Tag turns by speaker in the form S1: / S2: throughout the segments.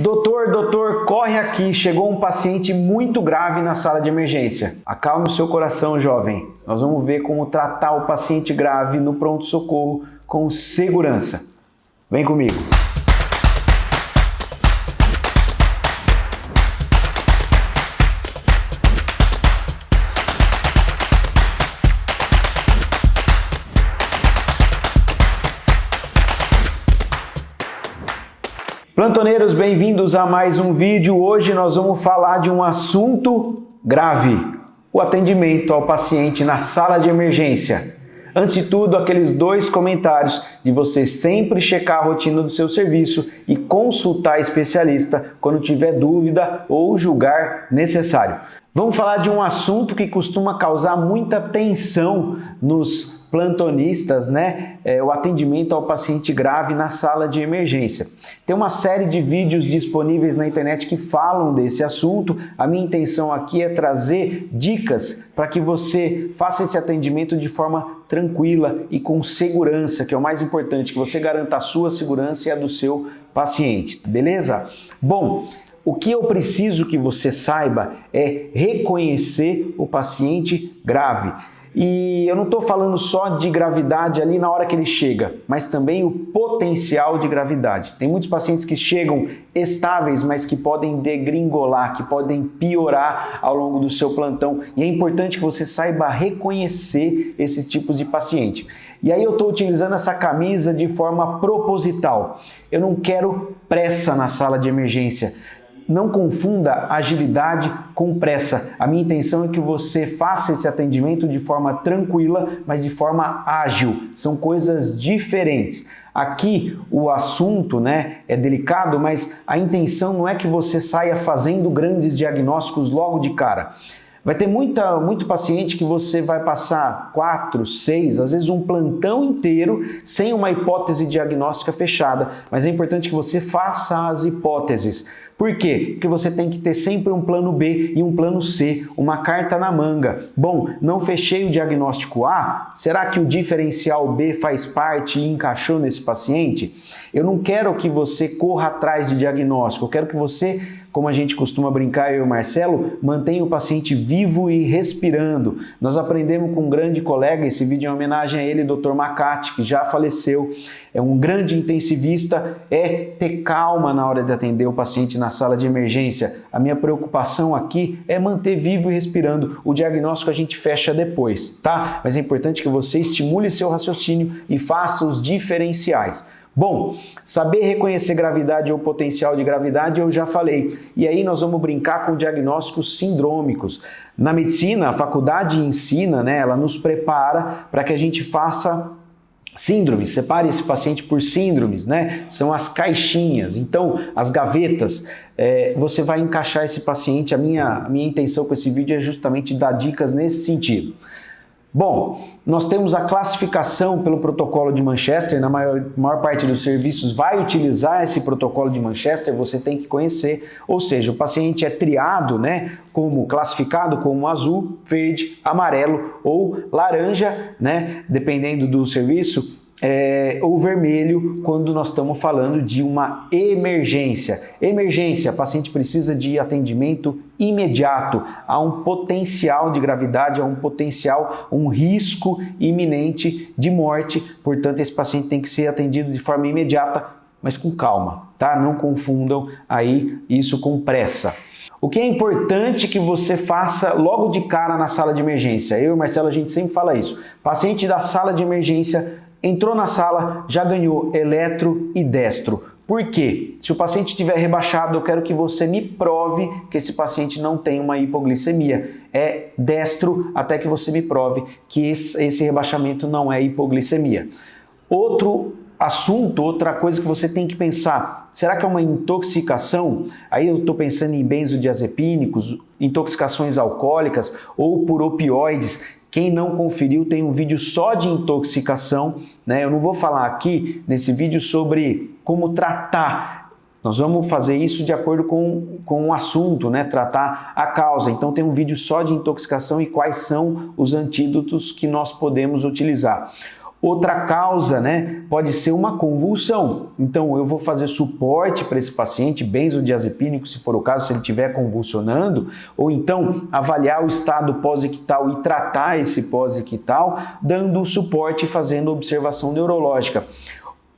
S1: Doutor, corre aqui, chegou um paciente muito grave na sala de emergência. Acalme o seu coração, jovem. Nós vamos ver como tratar o paciente grave no pronto-socorro com segurança. Vem comigo. Plantoneiros, bem-vindos a mais um vídeo. Hoje nós vamos falar de um assunto grave, o atendimento ao paciente na sala de emergência. Antes de tudo, aqueles 2 comentários de você sempre checar a rotina do seu serviço e consultar especialista quando tiver dúvida ou julgar necessário. Vamos falar de um assunto que costuma causar muita tensão nos plantonistas, né? O atendimento ao paciente grave na sala de emergência. Tem uma série de vídeos disponíveis na internet que falam desse assunto. A minha intenção aqui é trazer dicas para que você faça esse atendimento de forma tranquila e com segurança, que é o mais importante, que você garanta a sua segurança e a do seu paciente, beleza? Bom, o que eu preciso que você saiba é reconhecer o paciente grave. E eu não estou falando só de gravidade ali na hora que ele chega, mas também o potencial de gravidade. Tem muitos pacientes que chegam estáveis, mas que podem degringolar, que podem piorar ao longo do seu plantão. E é importante que você saiba reconhecer esses tipos de paciente. E aí eu estou utilizando essa camisa de forma proposital. Eu não quero pressa na sala de emergência. Não confunda agilidade com pressa. A minha intenção é que você faça esse atendimento de forma tranquila, mas de forma ágil. São coisas diferentes. Aqui o assunto, né, é delicado, mas a intenção não é que você saia fazendo grandes diagnósticos logo de cara. Vai ter muito paciente que você vai passar 4, 6, às vezes um plantão inteiro sem uma hipótese diagnóstica fechada, mas é importante que você faça as hipóteses. Por quê? Porque você tem que ter sempre um plano B e um plano C, uma carta na manga. Bom, não fechei o diagnóstico A, será que o diferencial B faz parte e encaixou nesse paciente? Eu não quero que você corra atrás de diagnóstico, eu quero que você, como a gente costuma brincar, eu e o Marcelo, mantenha o paciente vivo e respirando. Nós aprendemos com um grande colega, esse vídeo é uma homenagem a ele, Dr. Macati, que já faleceu. É um grande intensivista, é ter calma na hora de atender o paciente na sala de emergência. A minha preocupação aqui é manter vivo e respirando. O diagnóstico a gente fecha depois, tá? Mas é importante que você estimule seu raciocínio e faça os diferenciais. Bom, saber reconhecer gravidade ou potencial de gravidade eu já falei. E aí nós vamos brincar com diagnósticos sindrômicos. Na medicina, a faculdade ensina, né, ela nos prepara para que a gente faça síndromes, separe esse paciente por síndromes, né? São as caixinhas, então as gavetas, você vai encaixar esse paciente. A minha intenção com esse vídeo é justamente dar dicas nesse sentido. Bom, nós temos a classificação pelo protocolo de Manchester, na maior parte dos serviços vai utilizar esse protocolo de Manchester, você tem que conhecer, ou seja, o paciente é triado, né, como classificado como azul, verde, amarelo ou laranja, né, dependendo do serviço, ou vermelho quando nós estamos falando de uma emergência. Emergência, o paciente precisa de atendimento imediato, há um potencial de gravidade, há um potencial, um risco iminente de morte, portanto esse paciente tem que ser atendido de forma imediata, mas com calma, tá? Não confundam aí isso com pressa. O que é importante que você faça logo de cara na sala de emergência? Eu e o Marcelo, a gente sempre fala isso. Paciente da sala de emergência entrou na sala, já ganhou eletro e destro. Por quê? Se o paciente estiver rebaixado, eu quero que você me prove que esse paciente não tem uma hipoglicemia. É destro até que você me prove que esse rebaixamento não é hipoglicemia. Outro assunto, outra coisa que você tem que pensar, será que é uma intoxicação? Aí eu estou pensando em benzodiazepínicos, intoxicações alcoólicas ou por opioides. Quem não conferiu, tem um vídeo só de intoxicação, né? Eu não vou falar aqui nesse vídeo sobre como tratar. Nós vamos fazer isso de acordo com o assunto, né? Tratar a causa. Então tem um vídeo só de intoxicação e quais são os antídotos que nós podemos utilizar. Outra causa, né, pode ser uma convulsão. Então, eu vou fazer suporte para esse paciente, benzodiazepínico, se for o caso, se ele estiver convulsionando, ou então avaliar o estado pós-ictal e tratar esse pós-ictal, dando o suporte e fazendo observação neurológica.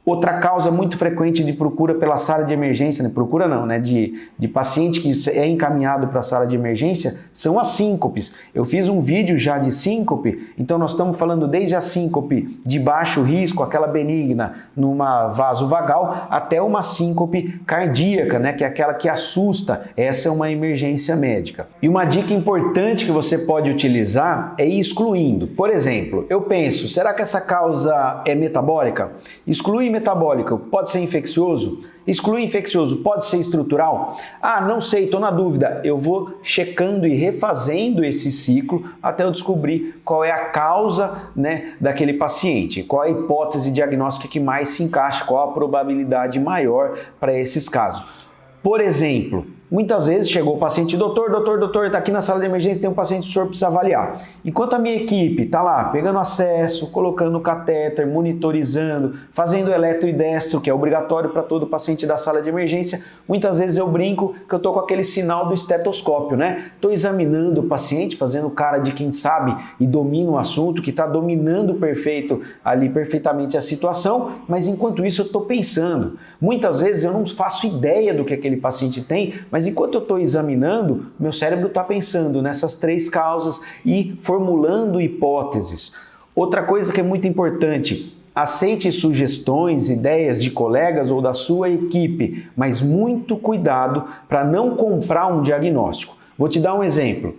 S1: Outra causa muito frequente de procura pela sala de emergência, né? Procura não, né? De paciente que é encaminhado para a sala de emergência, são as síncopes. Eu fiz um vídeo já de síncope, então nós estamos falando desde a síncope de baixo risco, aquela benigna numa vasovagal, até uma síncope cardíaca, né? Que é aquela que assusta. Essa é uma emergência médica. E uma dica importante que você pode utilizar é ir excluindo. Por exemplo, eu penso, será que essa causa é metabólica? Exclui metabólico, pode ser infeccioso? Excluir infeccioso, pode ser estrutural? Ah, não sei, estou na dúvida. Eu vou checando e refazendo esse ciclo até eu descobrir qual é a causa, né, daquele paciente, qual a hipótese diagnóstica que mais se encaixa, qual a probabilidade maior para esses casos. Por exemplo, muitas vezes chegou o paciente, doutor, está aqui na sala de emergência, tem um paciente que o senhor precisa avaliar. Enquanto a minha equipe está lá pegando acesso, colocando o catéter, monitorizando, fazendo eletroidestro, que é obrigatório para todo paciente da sala de emergência, muitas vezes eu brinco que eu estou com aquele sinal do estetoscópio, né? Estou examinando o paciente, fazendo cara de quem sabe e domina o assunto, que está dominando perfeitamente a situação, mas enquanto isso eu estou pensando. Muitas vezes eu não faço ideia do que aquele paciente tem, mas enquanto eu estou examinando, meu cérebro está pensando nessas 3 causas e formulando hipóteses. Outra coisa que é muito importante, aceite sugestões, ideias de colegas ou da sua equipe, mas muito cuidado para não comprar um diagnóstico. Vou te dar um exemplo.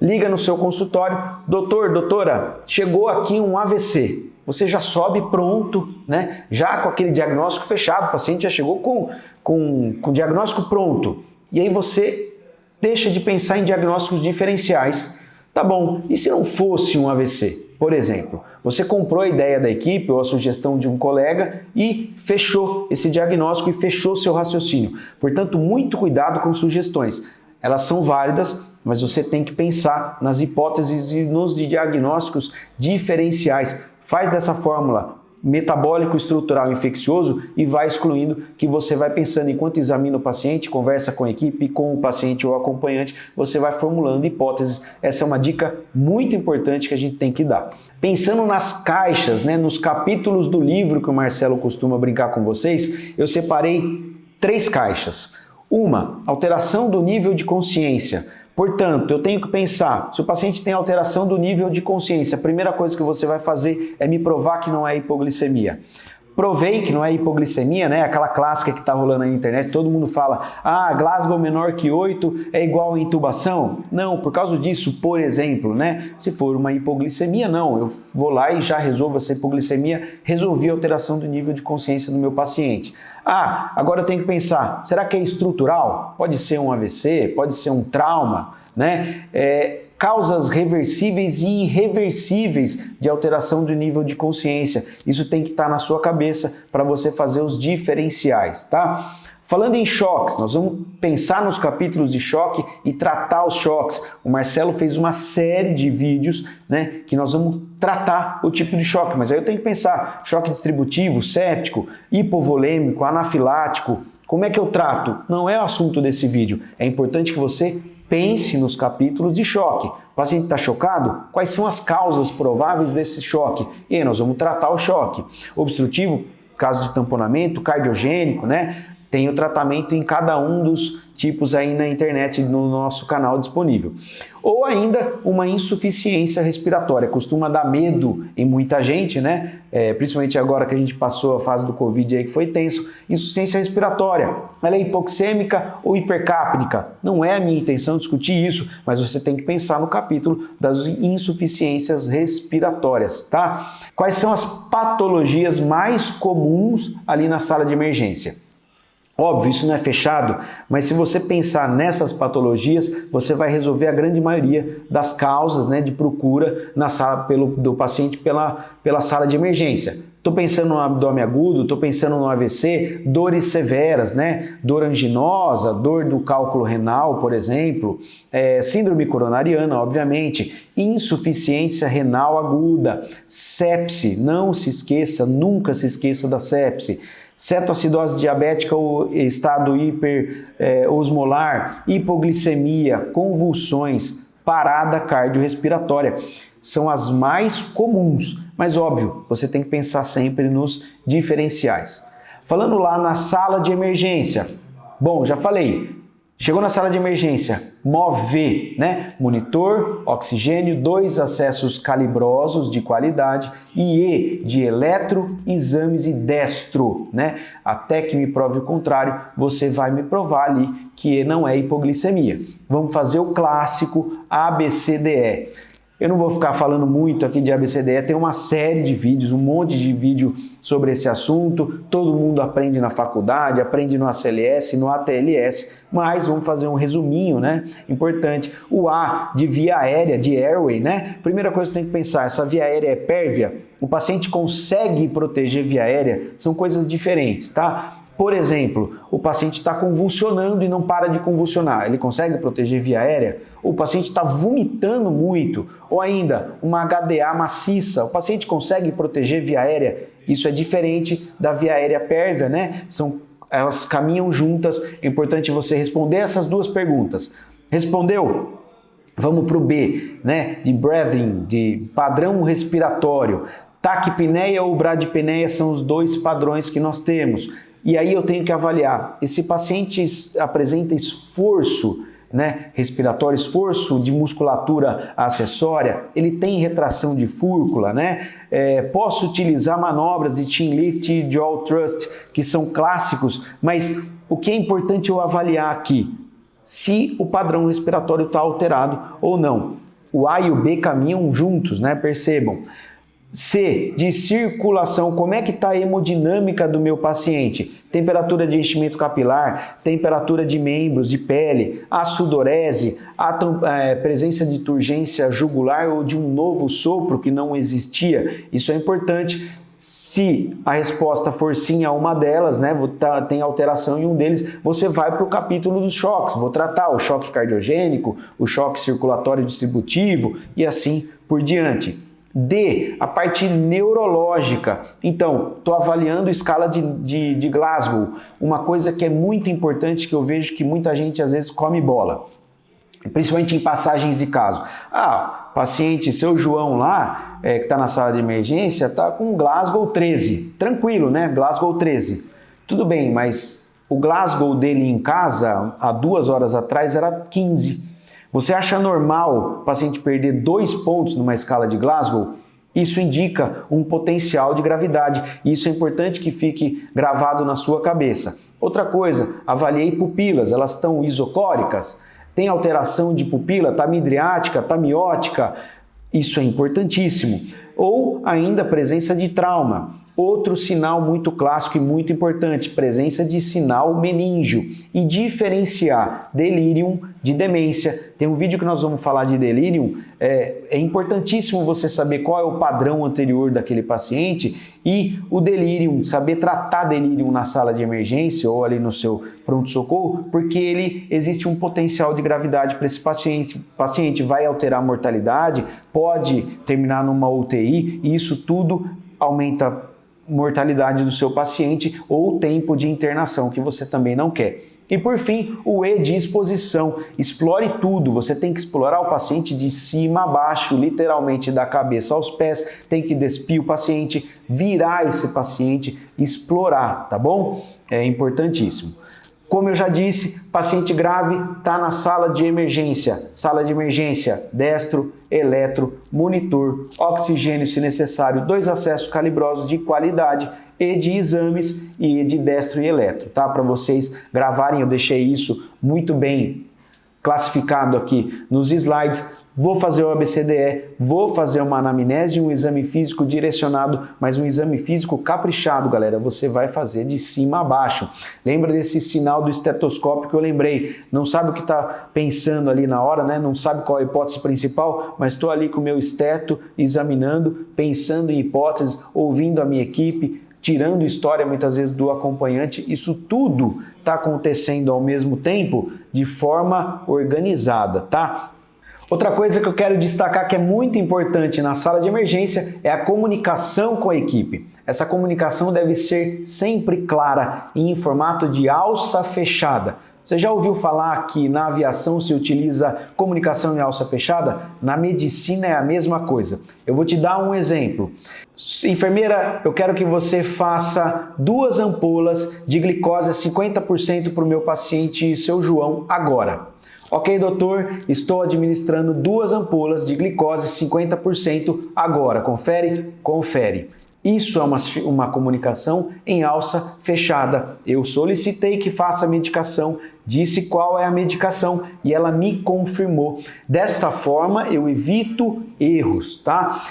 S1: Liga no seu consultório, doutora, chegou aqui um AVC. Você já sobe pronto, né? Já com aquele diagnóstico fechado, o paciente já chegou com o diagnóstico pronto. E aí você deixa de pensar em diagnósticos diferenciais. Tá bom, e se não fosse um AVC? Por exemplo, você comprou a ideia da equipe ou a sugestão de um colega e fechou esse diagnóstico e fechou seu raciocínio. Portanto, muito cuidado com sugestões. Elas são válidas, mas você tem que pensar nas hipóteses e nos diagnósticos diferenciais. Faz dessa fórmula metabólico, estrutural, infeccioso e vai excluindo, que você vai pensando enquanto examina o paciente, conversa com a equipe, com o paciente ou acompanhante, você vai formulando hipóteses. Essa é uma dica muito importante que a gente tem que dar. Pensando nas caixas, né, nos capítulos do livro que o Marcelo costuma brincar com vocês, eu separei 3 caixas. Uma, alteração do nível de consciência. Portanto, eu tenho que pensar, se o paciente tem alteração do nível de consciência, a primeira coisa que você vai fazer é me provar que não é hipoglicemia. Provei que não é hipoglicemia, né? Aquela clássica que está rolando aí na internet, todo mundo fala, Glasgow menor que 8 é igual a intubação. Não, por causa disso, por exemplo, né? Se for uma hipoglicemia, não. Eu vou lá e já resolvo essa hipoglicemia, resolvi a alteração do nível de consciência do meu paciente. Agora eu tenho que pensar, será que é estrutural? Pode ser um AVC, pode ser um trauma, né? Causas reversíveis e irreversíveis de alteração do nível de consciência. Isso tem que estar na sua cabeça para você fazer os diferenciais, tá? Falando em choques, nós vamos pensar nos capítulos de choque e tratar os choques. O Marcelo fez uma série de vídeos, né, que nós vamos tratar o tipo de choque, mas aí eu tenho que pensar, choque distributivo, séptico, hipovolêmico, anafilático, como é que eu trato? Não é o assunto desse vídeo, é importante que você pense nos capítulos de choque. O paciente está chocado? Quais são as causas prováveis desse choque? E aí nós vamos tratar o choque. Obstrutivo, caso de tamponamento, cardiogênico, né? Tem o tratamento em cada um dos tipos aí na internet, no nosso canal disponível. Ou ainda uma insuficiência respiratória, costuma dar medo em muita gente, né? Principalmente agora que a gente passou a fase do Covid aí que foi tenso. Insuficiência respiratória, ela é hipoxêmica ou hipercapnica? Não é a minha intenção discutir isso, mas você tem que pensar no capítulo das insuficiências respiratórias, tá? Quais são as patologias mais comuns ali na sala de emergência? Óbvio, isso não é fechado, mas se você pensar nessas patologias, você vai resolver a grande maioria das causas, né, de procura na sala do paciente pela sala de emergência. Estou pensando no abdômen agudo, estou pensando no AVC, dores severas, né? Dor anginosa, dor do cálculo renal, por exemplo, síndrome coronariana, obviamente, insuficiência renal aguda, sepse, não se esqueça, nunca se esqueça da sepse. Cetoacidose diabética ou estado hiperosmolar, hipoglicemia, convulsões, parada cardiorrespiratória. São as mais comuns, mas óbvio, você tem que pensar sempre nos diferenciais. Falando lá na sala de emergência, bom, já falei, chegou na sala de emergência, MOV, né? Monitor, oxigênio, 2 acessos calibrosos de qualidade e E de eletro, exames e destro, né? Até que me prove o contrário, você vai me provar ali que não é hipoglicemia. Vamos fazer o clássico ABCDE. Eu não vou ficar falando muito aqui de ABCDE, tem uma série de vídeos, um monte de vídeo sobre esse assunto, todo mundo aprende na faculdade, aprende no ACLS, no ATLS, mas vamos fazer um resuminho, né? Importante. O A de via aérea, de airway, né? Primeira coisa que tem que pensar, essa via aérea é pérvia? O paciente consegue proteger via aérea? São coisas diferentes, tá? Por exemplo, o paciente está convulsionando e não para de convulsionar. Ele consegue proteger via aérea? O paciente está vomitando muito? Ou ainda, uma HDA maciça. O paciente consegue proteger via aérea? Isso é diferente da via aérea pérvia, né? Elas caminham juntas. É importante você responder essas duas perguntas. Respondeu? Vamos para o B, né? De breathing, de padrão respiratório. Taquipneia ou bradipneia são os dois padrões que nós temos. E aí eu tenho que avaliar, esse paciente apresenta esforço, né, respiratório, esforço de musculatura acessória, ele tem retração de fúrcula, né? Posso utilizar manobras de chin lift e jaw thrust, que são clássicos, mas o que é importante eu avaliar aqui, se o padrão respiratório está alterado ou não. O A e o B caminham juntos, né? Percebam. C, de circulação, como é que está a hemodinâmica do meu paciente? Temperatura de enchimento capilar, temperatura de membros, de pele, a sudorese, a presença de turgência jugular ou de um novo sopro que não existia. Isso é importante. Se a resposta for sim a uma delas, né, tem alteração em um deles, você vai para o capítulo dos choques. Vou tratar o choque cardiogênico, o choque circulatório distributivo e assim por diante. D, a parte neurológica. Então, estou avaliando a escala de Glasgow. Uma coisa que é muito importante, que eu vejo que muita gente às vezes come bola, principalmente em passagens de caso. Paciente, seu João lá, que está na sala de emergência, está com Glasgow 13. Tranquilo, né? Glasgow 13. Tudo bem, mas o Glasgow dele em casa, há 2 horas atrás, era 15. Você acha normal o paciente perder 2 pontos numa escala de Glasgow? Isso indica um potencial de gravidade. E isso é importante que fique gravado na sua cabeça. Outra coisa, avaliei pupilas, elas estão isocóricas? Tem alteração de pupila? Está midriática? Está miótica? Isso é importantíssimo. Ou ainda presença de trauma. Outro sinal muito clássico e muito importante, presença de sinal meníngeo. E diferenciar delírio de demência. Tem um vídeo que nós vamos falar de delírio. É importantíssimo você saber qual é o padrão anterior daquele paciente e o delírio, saber tratar delírio na sala de emergência ou ali no seu pronto-socorro, porque existe um potencial de gravidade para esse paciente. O paciente vai alterar a mortalidade, pode terminar numa UTI e isso tudo aumenta mortalidade do seu paciente ou tempo de internação, que você também não quer. E por fim, o E de exposição. Explore tudo, você tem que explorar o paciente de cima a baixo, literalmente da cabeça aos pés, tem que despir o paciente, virar esse paciente, explorar, tá bom? É importantíssimo. Como eu já disse, paciente grave está na sala de emergência. Sala de emergência, destro, eletro, monitor, oxigênio se necessário, 2 acessos calibrosos de qualidade, E de exames e E de destro e eletro, tá? Para vocês gravarem, eu deixei isso muito bem classificado aqui nos slides. vou fazer o ABCDE, vou fazer uma anamnese e um exame físico direcionado, mas um exame físico caprichado, galera, você vai fazer de cima a baixo. Lembra desse sinal do estetoscópio que eu lembrei? Não sabe o que está pensando ali na hora, né? Não sabe qual a hipótese principal, mas estou ali com o meu esteto, examinando, pensando em hipóteses, ouvindo a minha equipe, tirando história muitas vezes do acompanhante. Isso tudo está acontecendo ao mesmo tempo de forma organizada, tá? Outra coisa que eu quero destacar que é muito importante na sala de emergência é a comunicação com a equipe. Essa comunicação deve ser sempre clara e em formato de alça fechada. Você já ouviu falar que na aviação se utiliza comunicação em alça fechada? Na medicina é a mesma coisa. Eu vou te dar um exemplo. Enfermeira, eu quero que você faça 2 ampolas de glicose a 50% para o meu paciente, seu João, agora. Ok, doutor, estou administrando 2 ampolas de glicose 50% agora. Confere? Confere. Isso é uma comunicação em alça fechada. Eu solicitei que faça a medicação, disse qual é a medicação e ela me confirmou. Desta forma, eu evito erros, tá?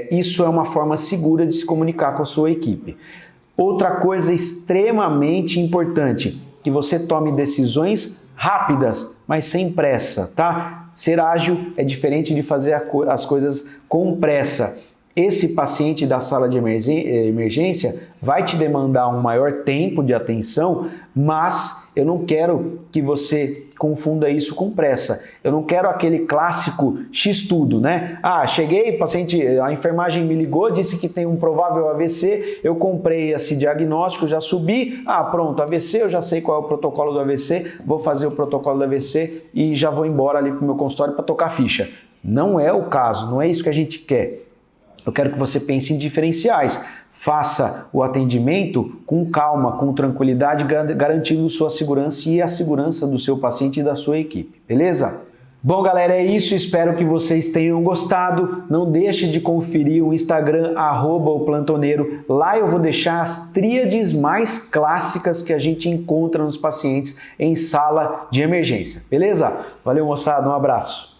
S1: Isso é uma forma segura de se comunicar com a sua equipe. Outra coisa extremamente importante, que você tome decisões rápidas, mas sem pressa, tá? Ser ágil é diferente de fazer as coisas com pressa. Esse paciente da sala de emergência vai te demandar um maior tempo de atenção, mas eu não quero que você confunda isso com pressa. Eu não quero aquele clássico X-tudo, né? Ah, cheguei, paciente, a enfermagem me ligou, disse que tem um provável AVC, eu comprei esse diagnóstico, já subi, pronto, AVC, eu já sei qual é o protocolo do AVC, vou fazer o protocolo do AVC e já vou embora ali para o meu consultório para tocar ficha. Não é o caso, não é isso que a gente quer. Eu quero que você pense em diferenciais. Faça o atendimento com calma, com tranquilidade, garantindo sua segurança e a segurança do seu paciente e da sua equipe, beleza? Bom, galera, é isso. Espero que vocês tenham gostado. Não deixe de conferir o Instagram, @oplantoneiro. Lá eu vou deixar as tríades mais clássicas que a gente encontra nos pacientes em sala de emergência, beleza? Valeu, moçada. Um abraço.